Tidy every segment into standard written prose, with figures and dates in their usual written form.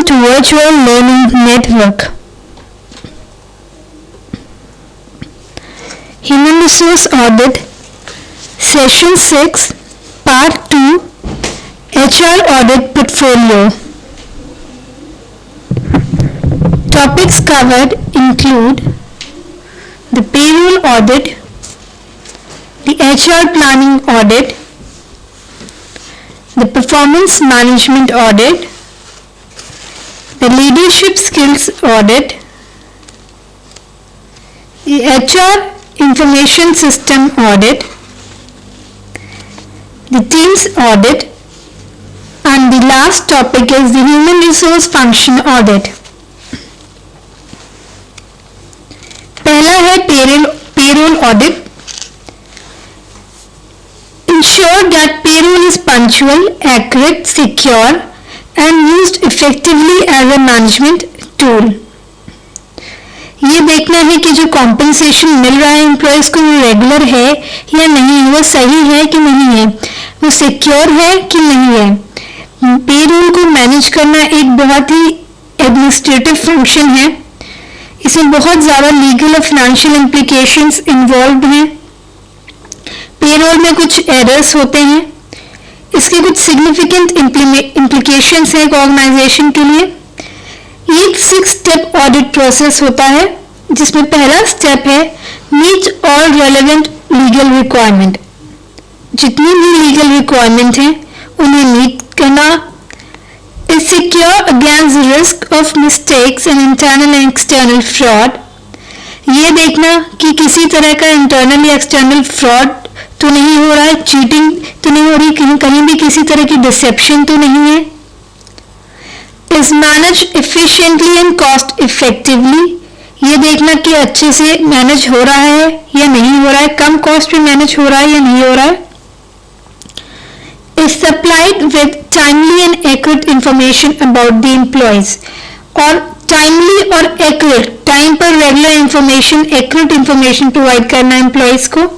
to Virtual Learning Network. Human Resource Audit, Session 6, Part 2, HR Audit Portfolio. Topics covered include the payroll audit, the HR planning audit, the performance management audit, the leadership skills audit, the HR information system audit, the teams audit, and the last topic is the human resource function audit. पहला है payroll audit. Ensure that payroll is punctual, accurate, secure, and used effectively as a management tool. ये देखना है कि जो compensation मिल रहा है employees को वो रेगुलर है या नहीं, वो सही है कि नहीं है, वो सिक्योर है कि नहीं है. पेरोल को मैनेज करना एक बहुत ही एडमिनिस्ट्रेटिव फंक्शन है. इसमें बहुत ज़्यादा लीगल और फाइनेंशियल इम्प्लीकेशंस इन्वॉल्व हैं. पेरोल में कुछ एरर्स होते हैं. इसके कुछ सिग्निफिकेंट इम्प्लीकेशंस हैं एक ऑर्गेनाइजेशन के लिए. एक 6 स्टेप ऑडिट प्रोसेस होता है जिसमें पहला स्टेप है meet all relevant legal requirement. जितनी भी लीगल रिक्वायरमेंट हैं उन्हें मीट करना. Is secure against risk of mistakes and internal and external fraud. ये देखना कि किसी तरह का इंटरनल या एक्सटर्नल फ्रॉड तो नहीं हो रहा है, चीटिंग तो नहीं हो रही, कहीं भी किसी तरह की डिसेप्शन तो नहीं है. Is manage efficiently and cost effectively. ये देखना कि अच्छे से मैनेज हो रहा है या नहीं हो रहा है, कम कॉस्ट में मैनेज हो रहा है या नहीं हो रहा है. Is supplied with timely and accurate information about the employees. और टाइमली और एक्यूरेट, टाइम पर regular information, accurate information provide करना एम्प्लॉयज को.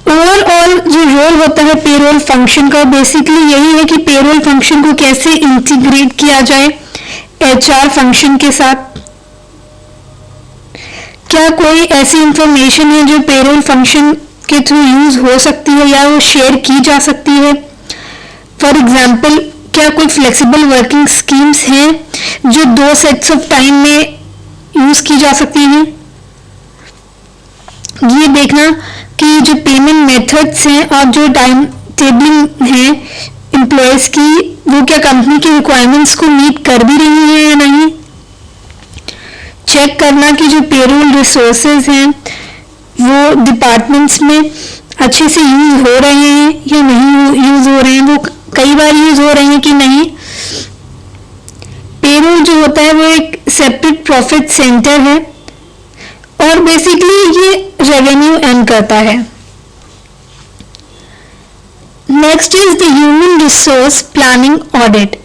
ओवरऑल जो रोल होता है पेरोल फंक्शन का बेसिकली यही है कि पेरोल फंक्शन को कैसे इंटीग्रेट किया जाए एचआर फंक्शन के साथ. क्या कोई ऐसी इंफॉर्मेशन है जो पेरोल फंक्शन के थ्रू यूज हो सकती है या वो शेयर की जा सकती है. फॉर एग्जाम्पल, क्या कोई फ्लेक्सिबल वर्किंग स्कीम्स हैं जो 2 सेट्स ऑफ टाइम में यूज की जा सकती हैं. ये देखना कि जो पेमेंट मेथड्स हैं और जो टाइम टेबलिंग है एम्प्लॉयज़ की, वो क्या कंपनी की रिक्वायरमेंट्स को मीट कर भी रही है या नहीं. चेक करना कि जो पेरोल रिसोर्सेज हैं वो डिपार्टमेंट्स में अच्छे से यूज हो रहे हैं या नहीं यूज हो रहे हैं, वो कई बार यूज हो रहे हैं कि नहीं. पेरोल जो होता है वो एक सेपरेट प्रॉफिट सेंटर है और बेसिकली ये रेवेन्यू अर्न करता है. Next is the human resource planning audit.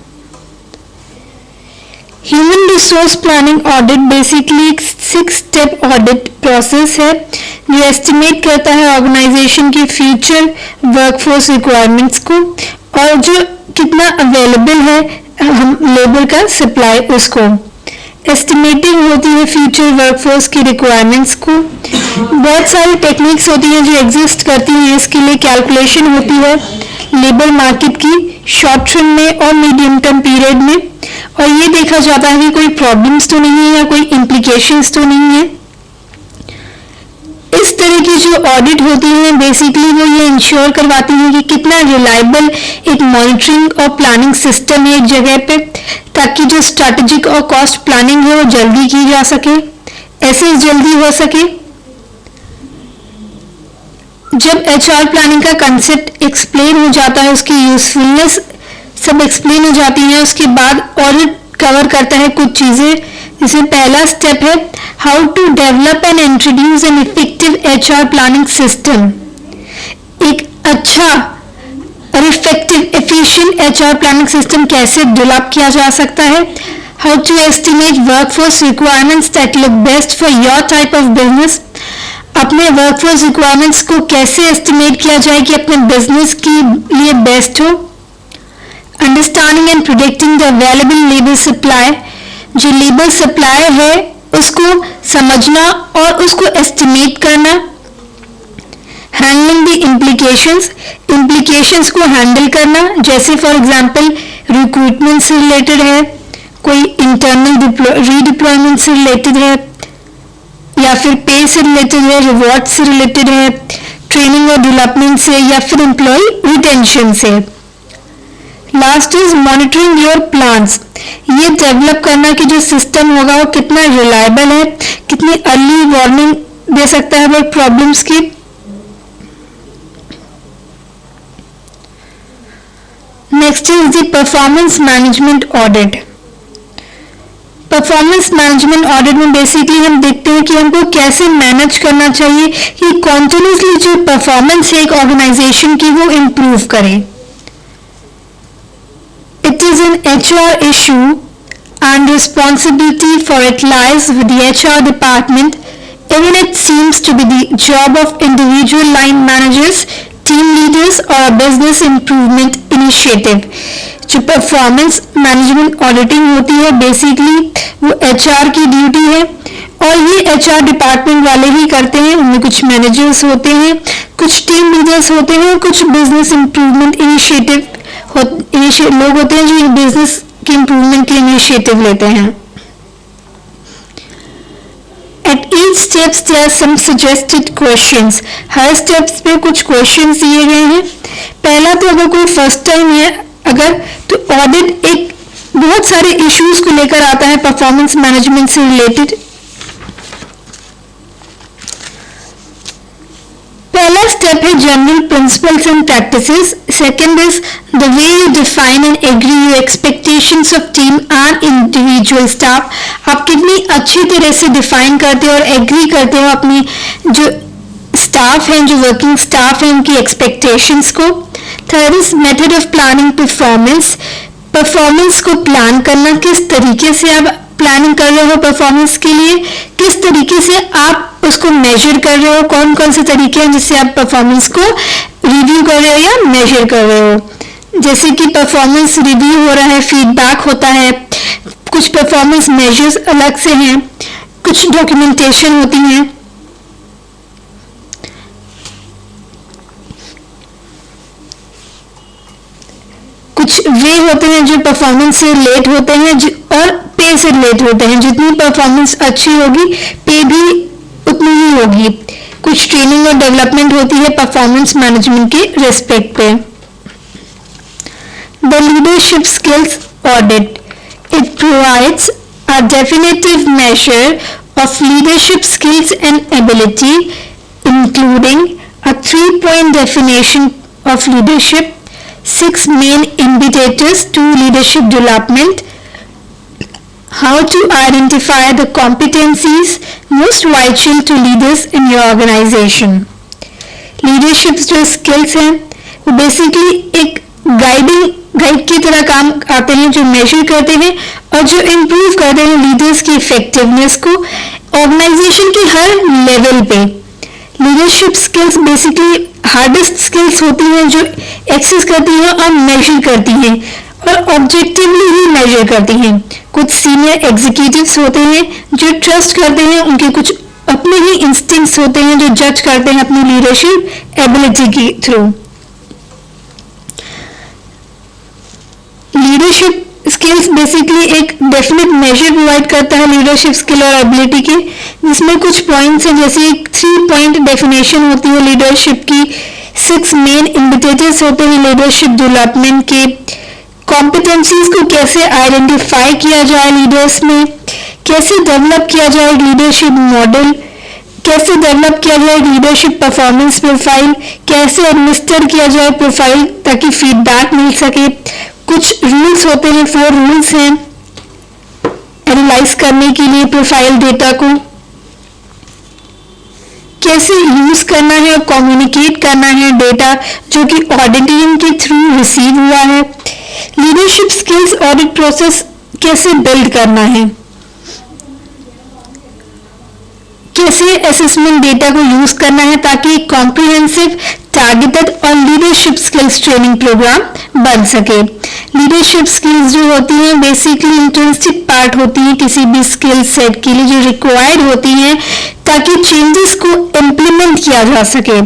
Human resource planning audit basically एक 6 स्टेप ऑडिट प्रोसेस है जो एस्टिमेट करता है ऑर्गेनाइजेशन की फ्यूचर वर्कफोर्स रिक्वायरमेंट्स को और जो कितना अवेलेबल है हम लेबर का सप्लाई उसको. एस्टिमेटिंग होती है फ्यूचर वर्कफोर्स की रिक्वायरमेंट्स को. बहुत सारी टेक्निक्स होती हैं जो एग्जिस्ट करती हैं. इसके लिए कैलकुलेशन होती है लेबर मार्केट की शॉर्ट टर्म में और मीडियम टर्म पीरियड में, और ये देखा जाता है कि कोई प्रॉब्लम्स तो नहीं है या कोई इम्प्लीकेशंस तो नहीं है. इस तरह की जो ऑडिट होती है बेसिकली वो ये इंश्योर करवाती है कि कितना रिलायबल एक मॉनिटरिंग और प्लानिंग सिस्टम है एक जगह पे, ताकि जो स्ट्रैटेजिक और कॉस्ट प्लानिंग है वो जल्दी की जा सके, ऐसे जल्दी हो सके. जब एचआर प्लानिंग का कंसेप्ट एक्सप्लेन हो जाता है, उसकी यूजफुलनेस सब एक्सप्लेन हो जाती है, उसके बाद ऑडिट कवर करता है कुछ चीजें. इसमें पहला स्टेप है how to develop and introduce an effective HR planning system. एक अच्छा और effective efficient HR planning system कैसे डेवलप किया जा सकता है. how to estimate workforce requirements that look best for your type of business. अपने वर्कफोर्स रिक्वायरमेंट्स को कैसे एस्टिमेट किया जाए कि अपने बिजनेस के लिए बेस्ट हो। Understanding and predicting the available labour supply, जो लेबर सप्लाई है उसको समझना और उसको एस्टिमेट करना। हैंडलिंग द इम्प्लीकेशंस को हैंडल करना, जैसे फॉर एग्जांपल रिक्रूटमेंट से रिलेटेड है, कोई इंटरनल रीडिप्लॉयमेंट से रिलेटेड है, या फिर पे से रिलेटेड है, रिवॉर्ड से रिलेटेड है, ट्रेनिंग और डेवलपमेंट से, या फिर एम्प्लॉय रिटेंशन से। Last is monitoring your plans, ये डेवलप करना कि जो सिस्टम होगा वो कितना रिलायबल है, कितनी अर्ली वार्निंग दे सकता है वो प्रॉब्लम्स की। Next is the performance management audit. Performance management audit में बेसिकली हम देखते हैं कि हमको कैसे मैनेज करना चाहिए कि कॉन्टिन्यूसली जो परफॉर्मेंस है एक ऑर्गेनाइजेशन की वो इम्प्रूव करे। It is an HR issue and responsibility for it lies with the HR department, even it seems to be the job of individual line managers, team leaders or a business improvement initiative। जो performance management auditing होती है basically वो HR की duty है और ये HR department वाले ही करते हैं। उनमें कुछ मैनेजर्स होते हैं, कुछ टीम लीडर्स होते हैं, कुछ बिजनेस इम्प्रूवमेंट इनिशिएटिव लोग होते हैं जो बिजनेस के इम्प्रूवमेंट के इनिशिएटिव लेते हैं। At each steps there are some suggested questions। Her steps पे कुछ क्वेश्चंस दिए गए हैं। पहला तो अगर कोई फर्स्ट टाइम है अगर तो ऑडिट एक बहुत सारे इश्यूज को लेकर आता है परफॉर्मेंस मैनेजमेंट से रिलेटेड। पहला स्टेप है general principles and practices. Second is the way you define and agree your expectations of team and individual staff. आप कितनी अच्छी तरह से डिफाइन करते हो और एग्री करते हो अपनी जो स्टाफ हैं, जो वर्किंग स्टाफ हैं, उनकी एक्सपेक्टेशंस को। Third is method of planning performance. Performance को प्लान करना, किस तरीके से आप प्लानिंग कर रहे हो परफॉर्मेंस के लिए, किस तरीके से आप उसको मेजर कर रहे हो, कौन कौन से तरीके हैं जिससे आप परफॉर्मेंस को रिव्यू कर रहे हो या मेजर कर रहे हो। जैसे कि परफॉर्मेंस रिव्यू हो रहा है, फीडबैक होता है, कुछ परफॉर्मेंस मेजर्स अलग से हैं, कुछ डॉक्यूमेंटेशन होती हैं। कुछ वे होते हैं जो परफॉर्मेंस से लेट होते हैं और पे से लेट होते हैं। जितनी परफॉर्मेंस अच्छी होगी पे भी उतनी ही होगी। कुछ ट्रेनिंग और डेवलपमेंट होती है परफॉर्मेंस मैनेजमेंट के रेस्पेक्ट पे। The leadership skills audit, it provides a definitive measure of leadership skills and ability including a 3-point definition of leadership, 6 main indicators to leadership development, how to identify the competencies most vital to leaders in your organization। leadership जो skills हैं वो basically एक guide की तरह काम आते हैं जो मेजर करते हैं और जो इम्प्रूव करते हैं लीडर्स की इफेक्टिवनेस को ऑर्गेनाइजेशन के हर लेवल पे। Leadership skills basically hardest skills होती हैं जो एक्सेस करती हैं और मेजर करती हैं और ऑब्जेक्टिवली ही मेजर करती हैं। कुछ सीनियर एग्जीक्यूटिव्स होते हैं जो ट्रस्ट करते हैं, उनके कुछ अपने ही इंस्टिंक्ट्स होते हैं जो जज करते हैं अपनी लीडरशिप एबिलिटी के थ्रू। लीडरशिप स्किल्स बेसिकली एक डेफिनेट मेजर प्रोवाइड करता है लीडरशिप स्किल और एबिलिटी के, जिसमें कुछ पॉइंट्स हैं जैसे 3-point डेफिनेशन होती है लीडरशिप की, 6 मेन इंडिकेटर्स होते हैं लीडरशिप डेवलपमेंट के, कॉम्पिटेंसीज को कैसे आइडेंटिफाई किया जाए लीडर्स में, कैसे डेवलप किया जाए लीडरशिप मॉडल, कैसे डेवलप किया जाए लीडरशिप परफॉर्मेंस प्रोफाइल, कैसे एडमिनिस्टर किया जाए प्रोफाइल ताकि फीडबैक मिल सके। कुछ रूल्स होते हैं, 4 रूल्स हैं एनालाइज करने के लिए प्रोफाइल डेटा को, कैसे यूज करना है और कम्युनिकेट करना है डेटा जो कि ऑडिटिंग के थ्रू रिसीव हुआ है। लीडरशिप स्किल्स ऑडिट प्रोसेस कैसे बिल्ड करना है, कैसे असेसमेंट डेटा को यूज करना है ताकि एक कॉम्प्रिहेंसिव, टारगेटेड और लीडरशिप स्किल्स ट्रेनिंग प्रोग्राम बन सके। लीडरशिप स्किल्स जो होती हैं बेसिकली इंट्रिंसिक पार्ट होती हैं किसी भी स्किल सेट के लिए जो रिक्वायर्ड होती हैं ताकि चेंजेस को इम्प्लीमेंट किया जा सके।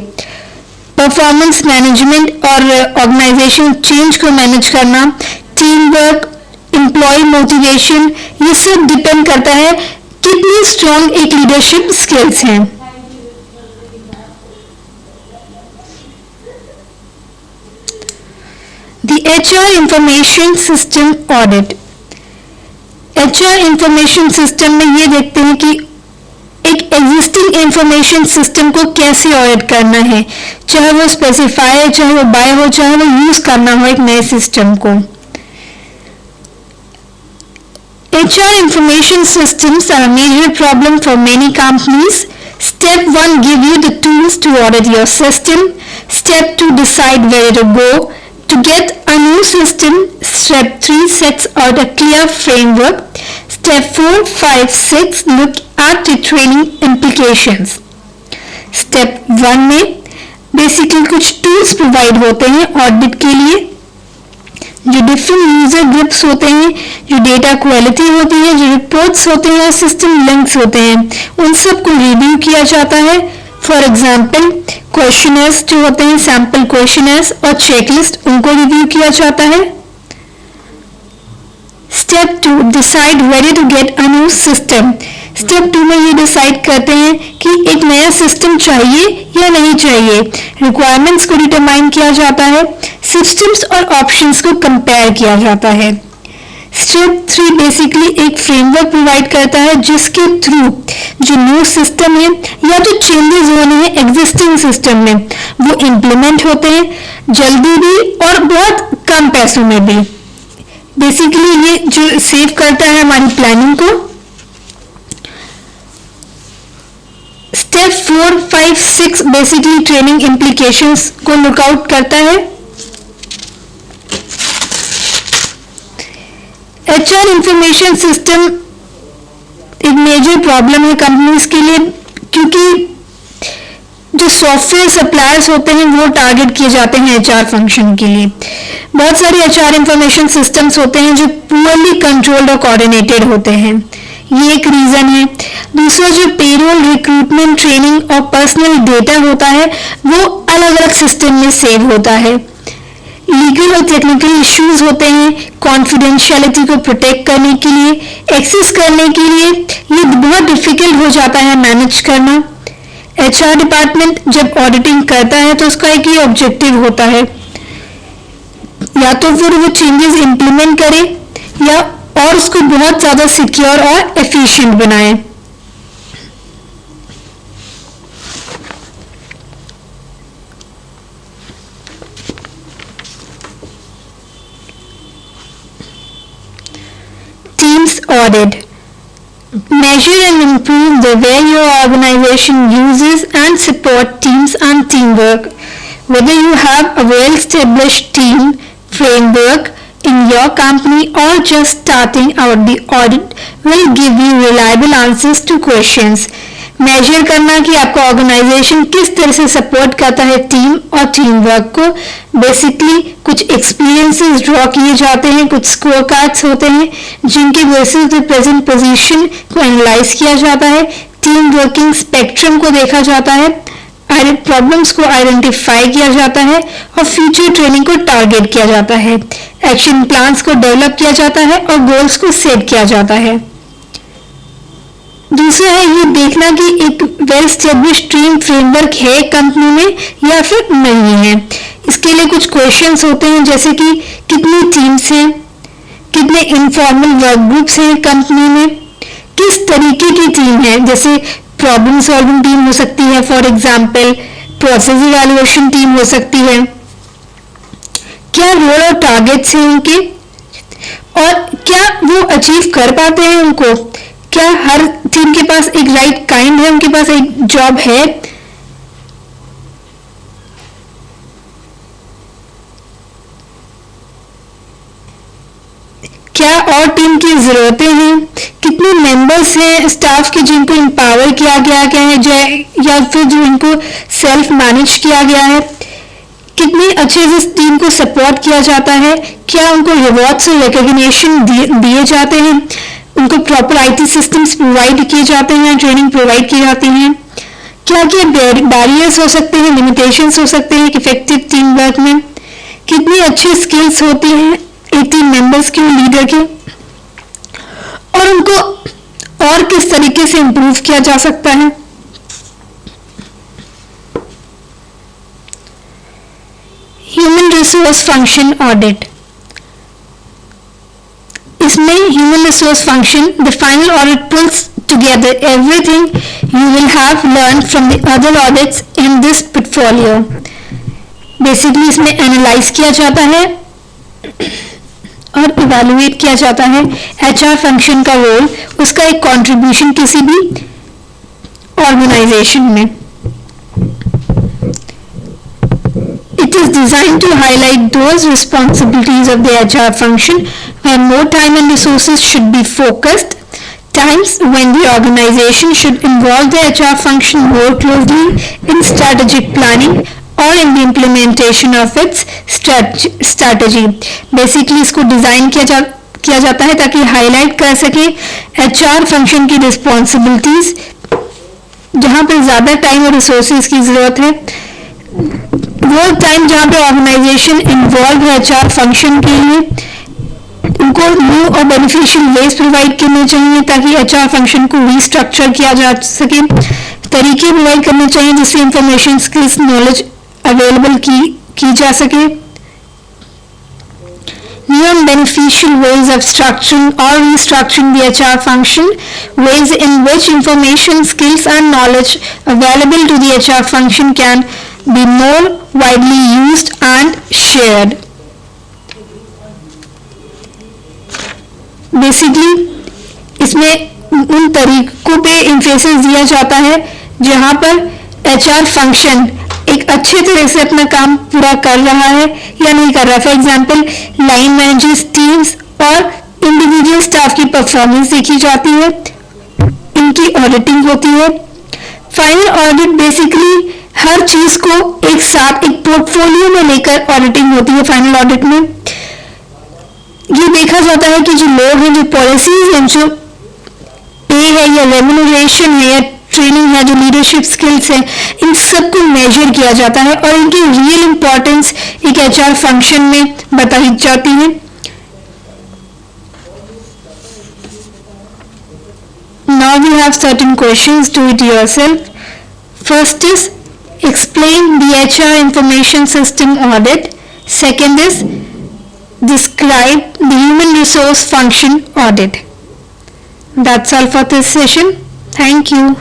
परफॉर्मेंस मैनेजमेंट और ऑर्गेनाइजेशन चेंज को मैनेज करना, टीम वर्क, एम्प्लॉय मोटिवेशन, ये सब डिपेंड करता है कितनी स्ट्रॉन्ग एक लीडरशिप स्किल्स हैं। The HR Information System Audit। HR Information System में ये देखते हैं कि एक एग्जिस्टिंग इंफॉर्मेशन सिस्टम को कैसे ऑडिट करना है, चाहे वो स्पेसिफाई है, चाहे वो बाय हो, चाहे वो यूज करना हो एक नए सिस्टम को। HR information systems are a major problem for many companies. Step 1, give you the tools to audit your system. Step 2, decide where to go to get a new system. Step 3, sets out a clear framework. Step 4, 5, 6, look at the training implications. Step 1 में basically कुछ tools provide होते हैं audit के लिए, जो different user groups होते हैं, जो डेटा क्वालिटी होती है, जो रिपोर्ट्स होते हैं, सिस्टम लिंक्स होते हैं, उन सब को रिव्यू किया जाता है। फॉर एग्जाम्पल क्वेश्चनर्स जो होते हैं, सैंपल क्वेश्चनर्स और चेकलिस्ट, उनको रिव्यू किया जाता है। Step 2, decide where to get a new system. Step 2 में ये डिसाइड करते हैं कि एक नया सिस्टम चाहिए या नहीं चाहिए। रिक्वायरमेंट्स को डिटरमाइन किया जाता है, सिस्टम्स और ऑप्शंस को कंपेयर किया जाता है। स्टेप 3 बेसिकली एक फ्रेमवर्क प्रोवाइड करता है जिसके थ्रू जो न्यू सिस्टम है या तो चेंजेस होने हैं एग्जिस्टिंग सिस्टम में वो इम्प्लीमेंट होते हैं जल्दी भी और बहुत कम पैसों में भी। बेसिकली ये जो सेव करता है हमारी प्लानिंग को। स्टेप 4, 5, 6 बेसिकली ट्रेनिंग इम्प्लीकेशंस को लुकआउट करता है। HR इंफॉर्मेशन सिस्टम एक मेजर प्रॉब्लम है कंपनीज के लिए, क्योंकि जो सॉफ्टवेयर सप्लायर्स होते हैं वो टारगेट किए जाते हैं HR फंक्शन के लिए। बहुत सारे HR इंफॉर्मेशन सिस्टम्स होते हैं जो पुअरली कंट्रोल्ड और कोऑर्डिनेटेड होते हैं, ये एक रीजन है। दूसरा जो पेरोल, रिक्रूटमेंट, ट्रेनिंग और पर्सनल डेटा होता है वो अलग अलग सिस्टम में सेव होता है। लीगल और टेक्निकल इश्यूज होते हैं, कॉन्फिडेंशियलिटी को प्रोटेक्ट करने के लिए, एक्सेस करने के लिए ये बहुत डिफिकल्ट हो जाता है मैनेज करना। HR डिपार्टमेंट जब ऑडिटिंग करता है तो उसका एक ही ऑब्जेक्टिव होता है, या तो फिर वो चेंजेस इंप्लीमेंट करे या और उसको बहुत ज्यादा सिक्योर और एफिशिएंट बनाए। Teams audit. Measure and improve the way your organization uses and support teams and teamwork. Whether you have a well-established team framework in your company or just starting out, the audit will give you reliable answers to questions. Measure करना कि आपका organisation किस तरह से support करता है team और team work को। बेसिकली कुछ एक्सपीरियंसेस ड्रॉ किए जाते हैं, कुछ स्कोर कार्ड्स होते हैं जिनके बेसिस पे प्रेजेंट पोजीशन को एनालाइज किया जाता है, टीम वर्किंग स्पेक्ट्रम को देखा जाता है, प्रॉब्लम्स को आइडेंटिफाई किया जाता है और फ्यूचर ट्रेनिंग को टारगेट किया जाता है, एक्शन प्लान्स को डेवलप किया जाता है और गोल्स को सेट किया जाता है। दूसरा है ये देखना कि एक वेल एस्टेब्लिश्ड टीम फ्रेमवर्क है कंपनी में या फिर नहीं है। इसके लिए कुछ क्वेश्चंस होते हैं जैसे कि कितनी टीम्स हैं, कितने इनफॉर्मल वर्क ग्रुप्स हैं कंपनी में, किस तरीके की टीम है, जैसे प्रॉब्लम सॉल्विंग टीम हो सकती है, for example process evaluation team हो सकती है, क्या रोल और टारगेट्स हैं उनके और क्या वो अचीव कर पाते हैं उनको, क्या हर टीम के पास एक राइट काइंड है, उनके पास एक जॉब है। क्या और टीम की जरूरतें हैं, कितने मेंबर्स हैं स्टाफ के जिनको एम्पावर किया गया है या फिर जो इनको सेल्फ मैनेज किया गया है, कितने अच्छे से टीम को सपोर्ट किया जाता है, क्या उनको रिवॉर्ड्स और रिकॉग्निशन दिए जाते हैं, उनको प्रॉपर आईटी सिस्टम्स प्रोवाइड किए जाते हैं, ट्रेनिंग प्रोवाइड की जाती है, क्या क्या बैरियर्स हो सकते हैं, लिमिटेशंस हो सकते हैं इफेक्टिव टीम वर्क में, कितनी अच्छी स्किल्स होती हैं एक टीम मेंबर्स के लीडर के, और उनको और किस तरीके से इंप्रूव किया जा सकता है। ह्यूमन रिसोर्स फंक्शन ऑडिट, इसमें human resource function the final audit pulls together everything you will have learn from the other audits in this portfolio. Basically इसमें एनालाइज किया जाता है और इवैल्यूएट किया जाता है एचआर फंक्शन का रोल, उसका एक कंट्रीब्यूशन किसी भी ऑर्गेनाइजेशन में। It is designed to highlight those responsibilities of the HR function where more time and resources should be focused, times when the organization should involve the HR function more closely in strategic planning or in the implementation of its strategy. Basically इसको design किया जाता है ताकि highlight कर सके HR function की responsibilities, जहाँ पर ज़्यादा टाइम और रिसोर्सेज की ज़रूरत है, वो टाइम जहाँ पे ऑर्गेनाइजेशन इन्वॉल्व है एचआर फंक्शन के लिए, उनको न्यू और बेनिफिशियल वेज प्रोवाइड करने चाहिए ताकि एचआर फंक्शन को रीस्ट्रक्चर किया जा सके, तरीके प्रोवाइड करने चाहिए जिससे इंफॉर्मेशन स्किल्स नॉलेज अवेलेबल की जा सके। New and beneficial ways of structuring or restructuring the HR function, ways in which information, skills and knowledge available to the HR function can be more widely used and shared. Basically, इसमें उन तरीकों पे emphasis दिया जाता है जहाँ पर HR function एक अच्छे तरह से अपना काम पूरा कर रहा है या नहीं कर रहा। For example line managers, teams और इंडिविजुअल स्टाफ की परफॉर्मेंस देखी जाती है, इनकी ऑडिटिंग होती है। फाइनल ऑडिट बेसिकली हर चीज को एक साथ एक पोर्टफोलियो में लेकर ऑडिटिंग होती है। फाइनल ऑडिट में ये देखा जाता है कि जो लोग हैं, जो पॉलिसीज हैं, जो पे है या रेम्यूनरेशन है या ट्रेनिंग है, जो लीडरशिप स्किल्स है, इन सबको मेजर किया जाता है और इनकी रियल इंपॉर्टेंस एक एचआर फंक्शन में बताई जाती है। Now we have certain questions, do it yourself. First is explain the HR information system audit. Second is describe the human resource function audit. That's all for this session. Thank you.